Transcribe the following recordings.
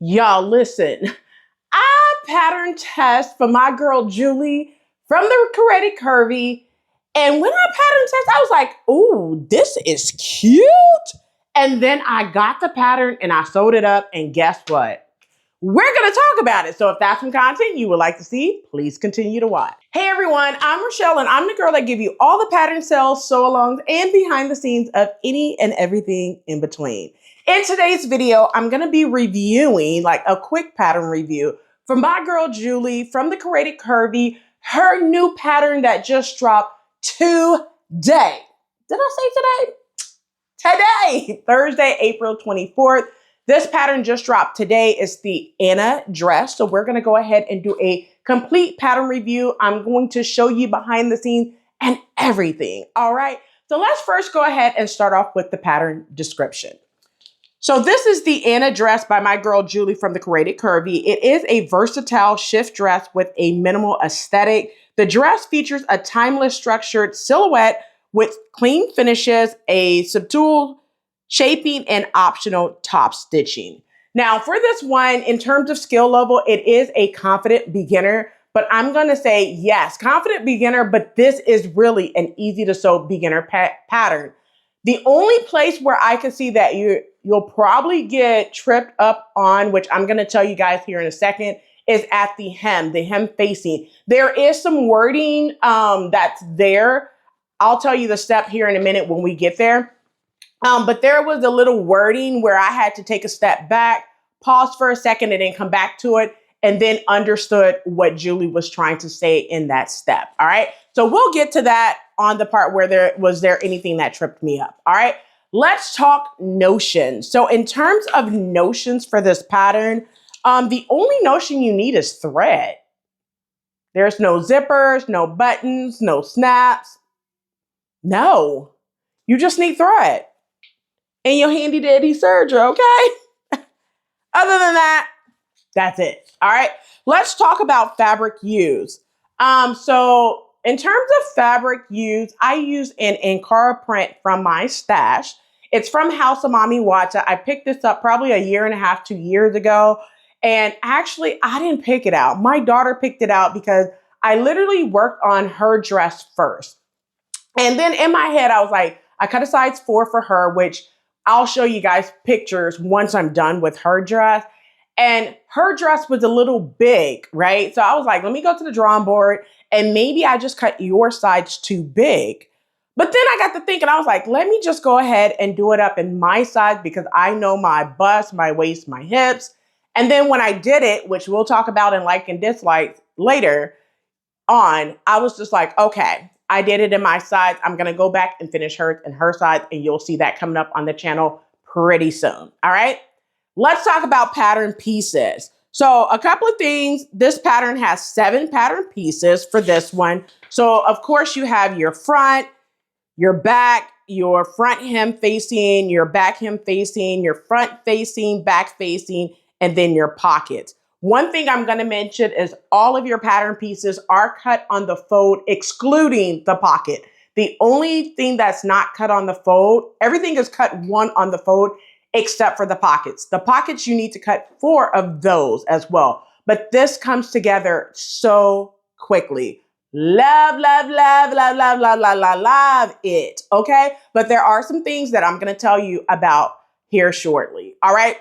Y'all listen, I pattern test for my girl Julie from the Curated Curvy. And when I pattern test, I was like, ooh, this is cute. And then I got the pattern and I sewed it up. And guess what? We're going to talk about it. So if that's some content you would like to see, please continue to watch. Hey everyone, I'm Rochelle and I'm the girl that give you all the pattern sales, sew-alongs, and behind the scenes of any and everything in between. In today's video, I'm going to be reviewing like a quick pattern review from my girl Julie from the Curated Curvy, her new pattern that just dropped today. Did I say today? Today, Thursday, April 24th. This pattern just dropped today. It's the Anna dress. So we're going to go ahead and do a complete pattern review. I'm going to show you behind the scenes and everything. All right. So let's first go ahead and start off with the pattern description. So this is the Anna dress by my girl Julie from the Curated Curvy. It is a versatile shift dress with a minimal aesthetic. The dress features a timeless structured silhouette with clean finishes, a subtle shaping, and optional top stitching. Now for this one, in terms of skill level, it is a confident beginner, but I'm going to say yes, confident beginner, but this is really an easy to sew beginner pattern. The only place where I can see that you'll probably get tripped up on, which I'm going to tell you guys here in a second, is at the hem facing. There is some wording that's there. I'll tell you the step here in a minute when we get there. But there was a little wording where I had to take a step back, pause for a second, and then come back to it, and then understood what Julie was trying to say in that step. All right. So we'll get to that on the part where there anything that tripped me up. All right. Let's talk notions. So in terms of notions for this pattern, the only notion you need is thread. There's no zippers, no buttons, no snaps. No, you just need thread and your handy dandy serger, okay? Other than that, that's it. All right, let's talk about fabric use. So in terms of fabric use, I use an Ankara print from my stash. It's from House of Mommy Watcha. I picked this up probably 1.5 years, 2 years ago. And actually, I didn't pick it out. My daughter picked it out because I literally worked on her dress first. And then in my head, I was like, I cut a size 4 for her, which I'll show you guys pictures once I'm done with her dress. And her dress was a little big, right? So I was like, let me go to the drawing board and maybe I just cut your size too big. But then I got to thinking, I was like, let me just go ahead and do it up in my size because I know my bust, my waist, my hips. And then when I did it, which we'll talk about in like and dislikes later on, I was just like, okay, I did it in my size. I'm going to go back and finish hers in her size, and you'll see that coming up on the channel pretty soon. All right. Let's talk about pattern pieces. So a couple of things. This pattern has 7 pattern pieces for this one. So of course you have your front, your back, your front hem facing, your back hem facing, your front facing, back facing, and then your pockets. One thing I'm going to mention is all of your pattern pieces are cut on the fold, excluding the pocket. The only thing that's not cut on the fold, everything is cut one on the fold, except for the pockets. The pockets, you need to cut 4 of those as well. But this comes together so quickly. Love, love, love, love, love, love, love, love, love it. Okay. But there are some things that I'm going to tell you about here shortly. All right.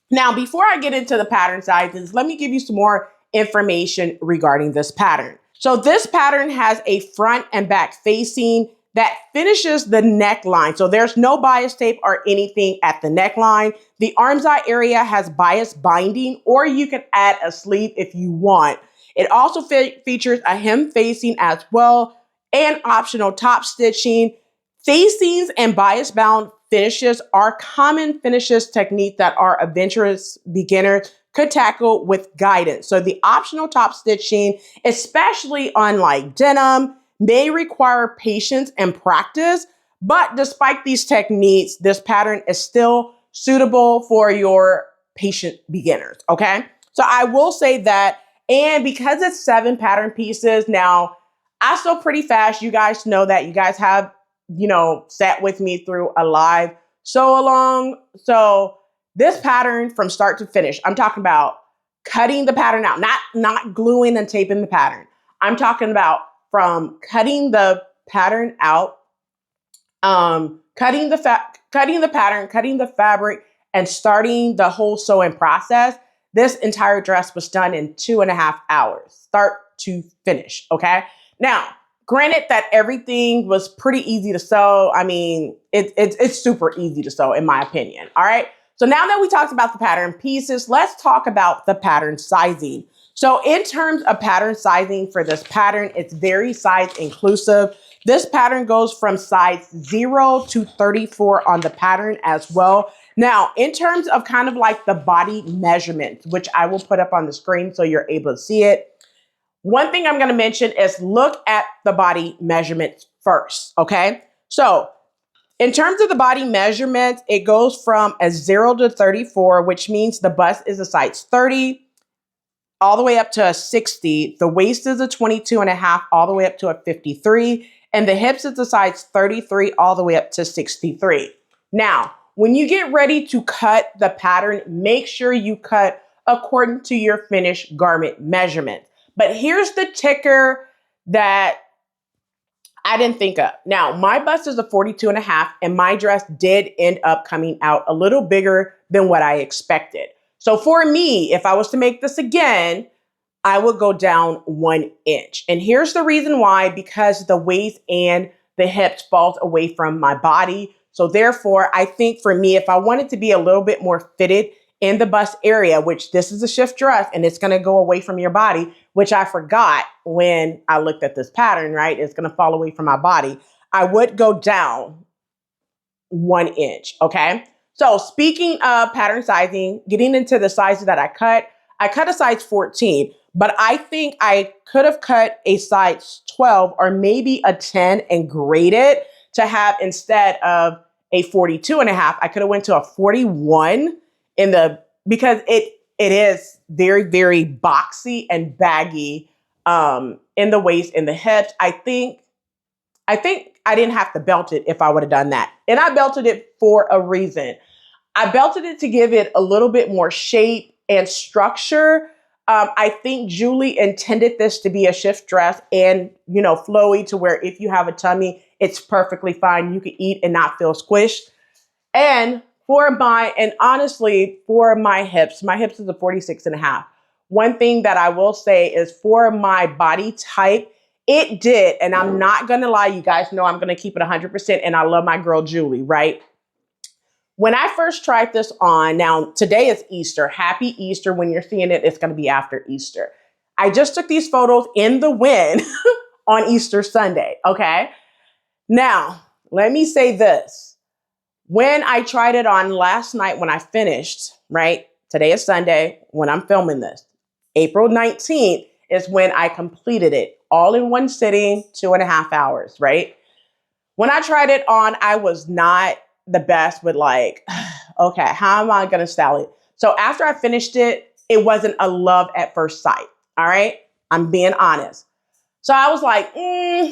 Now, before I get into the pattern sizes, let me give you some more information regarding this pattern. So this pattern has a front and back facing that finishes the neckline. So there's no bias tape or anything at the neckline. The armscye area has bias binding, or you can add a sleeve if you want. It also features a hem facing as well and optional top stitching. Facings and bias bound finishes are common finishes techniques that our adventurous beginners could tackle with guidance. So the optional top stitching, especially on like denim, may require patience and practice, but despite these techniques, this pattern is still suitable for your patient beginners, okay? So I will say that, and because it's 7 pattern pieces, now I sew pretty fast. You guys know that. You guys have, sat with me through a live sew along. So this pattern from start to finish, I'm talking about cutting the pattern out, not gluing and taping the pattern. I'm talking about from cutting the pattern out, cutting the pattern, cutting the fabric, and starting the whole sewing process. This entire dress was done in 2.5 hours, start to finish. Okay. Now, granted that everything was pretty easy to sew. I mean, it's super easy to sew in my opinion. All right. So now that we talked about the pattern pieces, let's talk about the pattern sizing. So in terms of pattern sizing for this pattern, it's very size inclusive. This pattern goes from size 0 to 34 on the pattern as well. Now, in terms of kind of like the body measurements, which I will put up on the screen so you're able to see it. One thing I'm going to mention is look at the body measurements first, okay? So in terms of the body measurements, it goes from a 0 to 34, which means the bust is a size 30, all the way up to a 60. The waist is a 22.5, all the way up to a 53. And the hips is a size 33, all the way up to 63. Now, when you get ready to cut the pattern, make sure you cut according to your finished garment measurement. But here's the ticker that I didn't think of. Now, my bust is a 42.5, and my dress did end up coming out a little bigger than what I expected. So for me, if I was to make this again, I would go down 1 inch. And here's the reason why, because the waist and the hips falls away from my body. So therefore, I think for me, if I wanted to be a little bit more fitted in the bust area, which this is a shift dress and it's going to go away from your body, which I forgot when I looked at this pattern, right? It's going to fall away from my body. I would go down 1 inch. Okay. So speaking of pattern sizing, getting into the sizes that I cut a size 14, but I think I could have cut a size 12 or maybe a 10 and graded to have, instead of a 42.5, I could have went to a 41 because it is very, very boxy and baggy in the waist and the hips. I think I didn't have to belt it if I would have done that. And I belted it for a reason. I belted it to give it a little bit more shape and structure. I think Julie intended this to be a shift dress and, flowy to where if you have a tummy, it's perfectly fine. You can eat and not feel squished. And honestly, for my hips is a 46.5. One thing that I will say is for my body type, it did. And I'm not going to lie. You guys know I'm going to keep it 100%. And I love my girl, Julie, right? When I first tried this on, now today is Easter. Happy Easter. When you're seeing it, it's going to be after Easter. I just took these photos in the wind on Easter Sunday. Okay. Now, let me say this. When I tried it on last night, when I finished, right? Today is Sunday when I'm filming this. April 19th is when I completed it all in one sitting, 2.5 hours, right? When I tried it on, I was not the best with okay, how am I going to style it? So after I finished it, it wasn't a love at first sight. All right. I'm being honest. So I was like,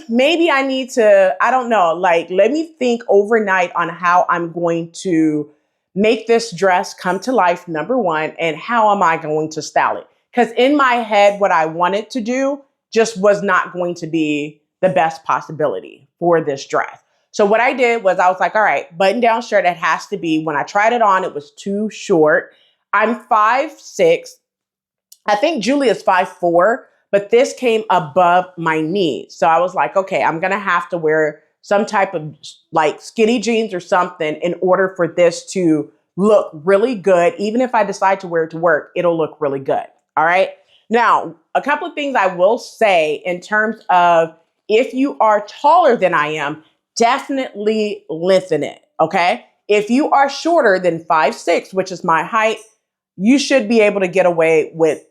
maybe I need to, I don't know, let me think overnight on how I'm going to make this dress come to life, number one, and how am I going to style it? Because in my head, what I wanted to do just was not going to be the best possibility for this dress. So what I did was I was like, all right, button down shirt, it has to be. When I tried it on, it was too short. I'm 5'6". I think Julie is 5'4", but this came above my knee. So I was like, okay, I'm going to have to wear some type of skinny jeans or something in order for this to look really good. Even if I decide to wear it to work, it'll look really good. All right. Now, a couple of things I will say in terms of if you are taller than I am, definitely lengthen it. Okay. If you are shorter than 5'6", which is my height, you should be able to get away with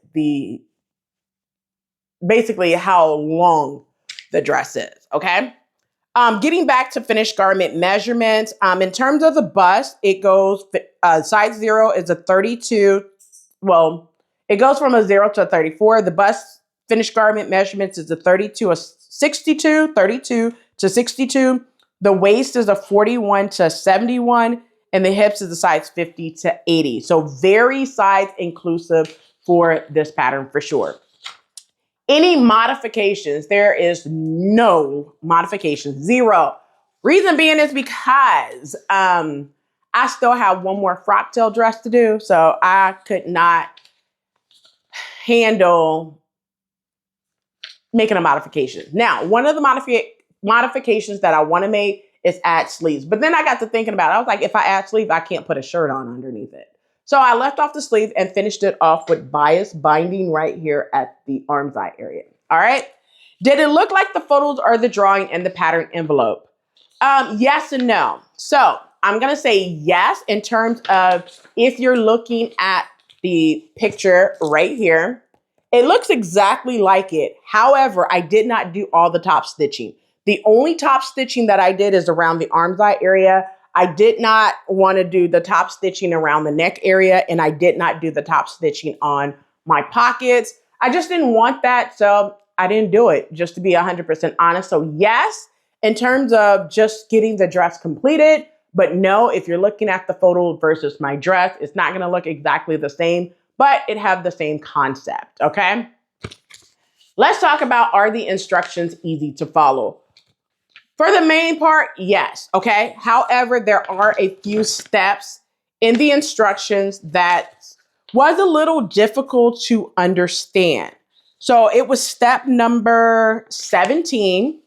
basically how long the dress is. Okay. Getting back to finished garment measurements, in terms of the bust, it goes, size 0 is a 32. Well, it goes from a 0 to a 34. The bust finished garment measurements is a 32, a 62, 32 to 62. The waist is a 41 to 71. and the hips is a size 50 to 80. So very size inclusive for this pattern for sure. Any modifications? There is no modifications, zero. Reason being is because I still have one more frock tail dress to do, so I could not handle making a modification. Now, one of the modifications that I want to make is add sleeves. But then I got to thinking about it. I was like, if I add sleeves, I can't put a shirt on underneath it. So I left off the sleeve and finished it off with bias binding right here at the arm's eye area. All right. Did it look like the photos or the drawing in the pattern envelope? Yes and no. So I'm going to say yes in terms of if you're looking at the picture right here, it looks exactly like it. However, I did not do all the top stitching. The only top stitching that I did is around the arm's eye area. I did not want to do the top stitching around the neck area, and I did not do the top stitching on my pockets. I just didn't want that, so I didn't do it, just to be 100% honest. So yes, in terms of just getting the dress completed, but no, if you're looking at the photo versus my dress, it's not going to look exactly the same, but it have the same concept, okay? Let's talk about, are the instructions easy to follow? For the main part, yes, okay? However, there are a few steps in the instructions that was a little difficult to understand. So it was step number 17,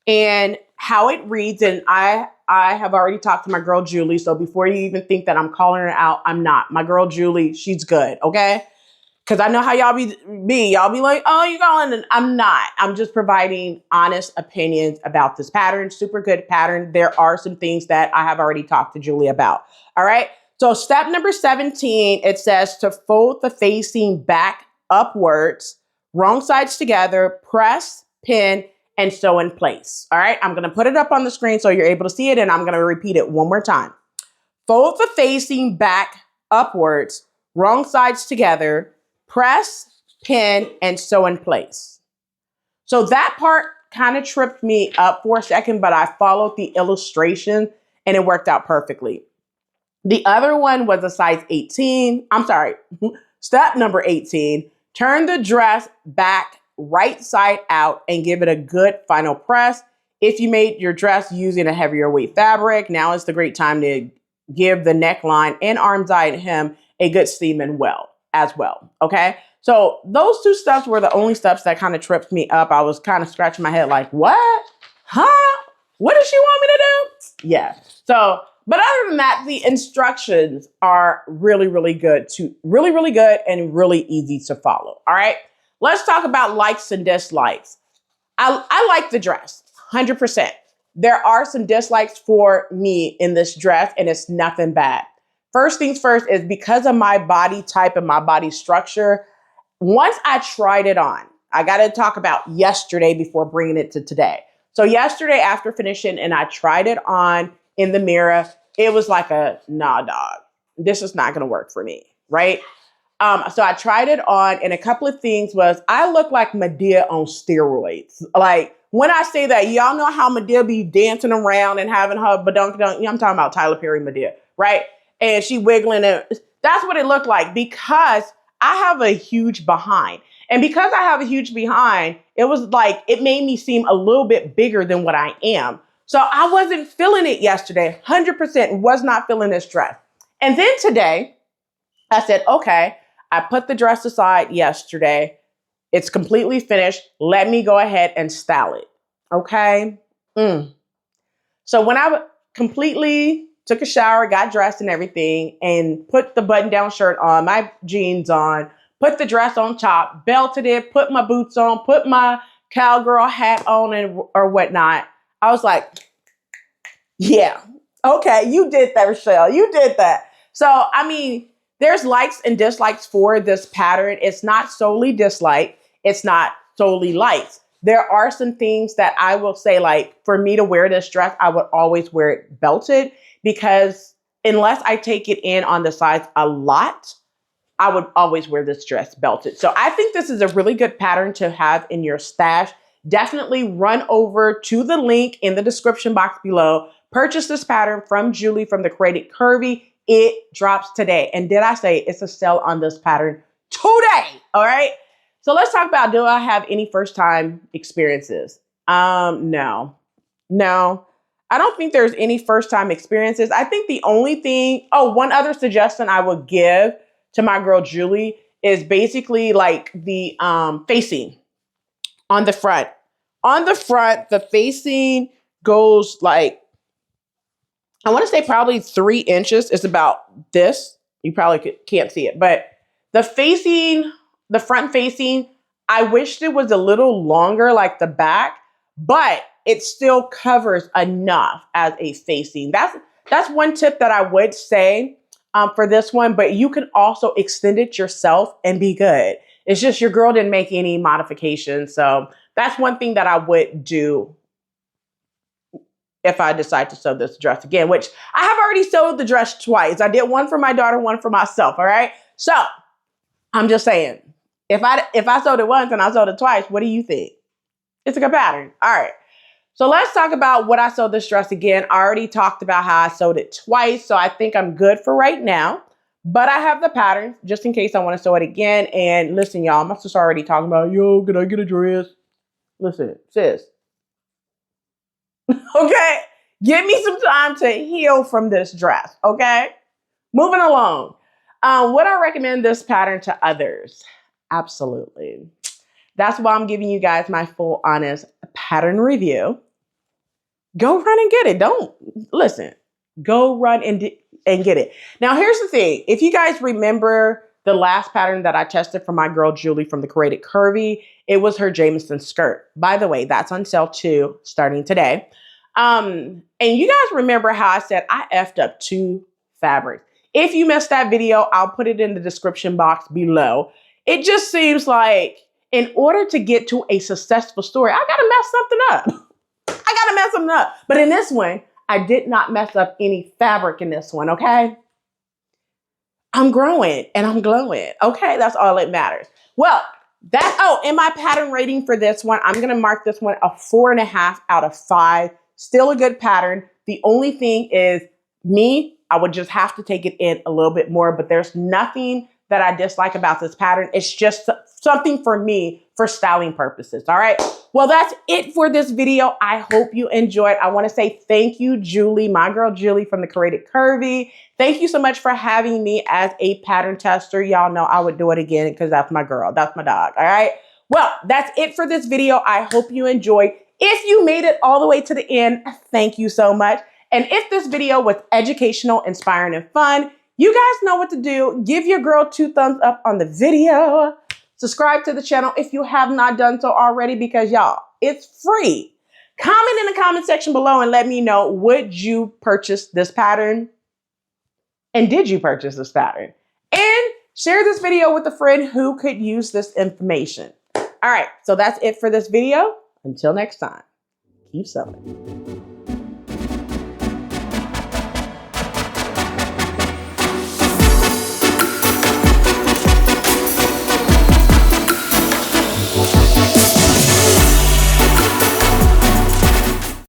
and how it reads, and I have already talked to my girl Julie, so before you even think that I'm calling her out, I'm not. My girl Julie, she's good, okay? Because I know how y'all be. Y'all be like, oh, you're going, and I'm not. I'm just providing honest opinions about this pattern. Super good pattern. There are some things that I have already talked to Julie about. All right. So step number 17, it says to fold the facing back upwards, wrong sides together, press, pin, and sew in place. All right. I'm going to put it up on the screen so you're able to see it, and I'm going to repeat it one more time. Fold the facing back upwards, wrong sides together, press, pin, and sew in place. So that part kind of tripped me up for a second, but I followed the illustration and it worked out perfectly. The other one was a size 18. I'm sorry, step number 18. Turn the dress back right side out and give it a good final press. If you made your dress using a heavier weight fabric, now is the great time to give the neckline and arm's eye and hem a good seam as well, okay? So those two steps were the only steps that kind of tripped me up. I was kind of scratching my head like, what? Huh? What does she want me to do? Yeah. So, but other than that, the instructions are really, really good and really easy to follow, all right? Let's talk about likes and dislikes. I like the dress, 100%. There are some dislikes for me in this dress, and it's nothing bad. First things first is because of my body type and my body structure, once I tried it on, I got to talk about yesterday before bringing it to today. So yesterday after finishing and I tried it on in the mirror, it was like nah, dog, this is not going to work for me, right? So I tried it on, and a couple of things was I look like Medea on steroids. Like when I say that, y'all know how Medea be dancing around and having her badunk-dunk. I'm talking about Tyler Perry Medea, right? And she wiggling it. That's what it looked like because I have a huge behind. And because I have a huge behind, it was like, it made me seem a little bit bigger than what I am. So I wasn't feeling it yesterday. 100% was not feeling this dress. And then today I said, okay, I put the dress aside yesterday. It's completely finished. Let me go ahead and style it. Okay. So when I completely took a shower, got dressed and everything, and put the button-down shirt on, my jeans on, put the dress on top, belted it, put my boots on, put my cowgirl hat on or whatnot, I was like, yeah, okay, you did that, Rochelle. You did that. So, I mean, there's likes and dislikes for this pattern. It's not solely dislike. It's not solely likes. There are some things that I will say, like, for me to wear this dress, I would always wear it belted because unless I take it in on the sides a lot, I would always wear this dress belted. So I think this is a really good pattern to have in your stash. definitely run over to the link in the description box below. Purchase this pattern from Julie from the Curated Curvy. It drops today. And did I say it's a sale on this pattern today? All right. So let's talk about, do I have any first time experiences? No. I don't think there's any first time experiences. I think the only thing, one other suggestion I would give to my girl Julie is basically like the facing on the front. On the front, the facing goes like, I want to say probably 3 inches. It's about this. You probably can't see it, but the facing, the front facing, I wished it was a little longer like the back, but it still covers enough as a facing. That's one tip that I would say for this one, but you can also extend it yourself and be good. It's just your girl didn't make any modifications. So that's one thing that I would do if I decide to sew this dress again, which I have already sewed the dress twice. I did one for my daughter, one for myself, all right? So I'm just saying, if I sewed it once and I sewed it twice, what do you think? It's a good pattern. All right. So let's talk about what I sewed this dress again. I already talked about how I sewed it twice, so I think I'm good for right now. But I have the pattern just in case I want to sew it again. And listen, y'all, my sister already talking about, yo, can I get a dress? Listen, sis. Okay? Give me some time to heal from this dress, okay? Moving along. Would I recommend this pattern to others? Absolutely. That's why I'm giving you guys my full, honest pattern review. Go run and get it. Don't listen. Go run and get it. Now, here's the thing. If you guys remember the last pattern that I tested for my girl Julie from the Curated Curvy, it was her Jameson skirt. By the way, that's on sale too, starting today. And you guys remember how I said I effed up 2 fabrics. If you missed that video, I'll put it in the description box below. It just seems like in order to get to a successful story, I gotta mess something up. I gotta mess something up. But in this one, I did not mess up any fabric in this one, okay? I'm growing and I'm glowing. Okay, that's all that matters. Well, in my pattern rating for this one, I'm gonna mark this one a 4.5 out of 5. Still a good pattern. The only thing is I would just have to take it in a little bit more, but there's nothing that I dislike about this pattern. It's just something for me for styling purposes, all right? Well, that's it for this video. I hope you enjoyed. I wanna say thank you, Julie, my girl Julie from the Curated Curvy. Thank you so much for having me as a pattern tester. Y'all know I would do it again because that's my girl, that's my dog, all right? Well, that's it for this video. I hope you enjoyed. If you made it all the way to the end, thank you so much. And if this video was educational, inspiring, and fun, you guys know what to do. Give your girl 2 thumbs up on the video. Subscribe to the channel if you have not done so already because y'all, it's free. Comment in the comment section below and let me know, would you purchase this pattern? And did you purchase this pattern? And share this video with a friend who could use this information. All right, so that's it for this video. Until next time, keep sewing.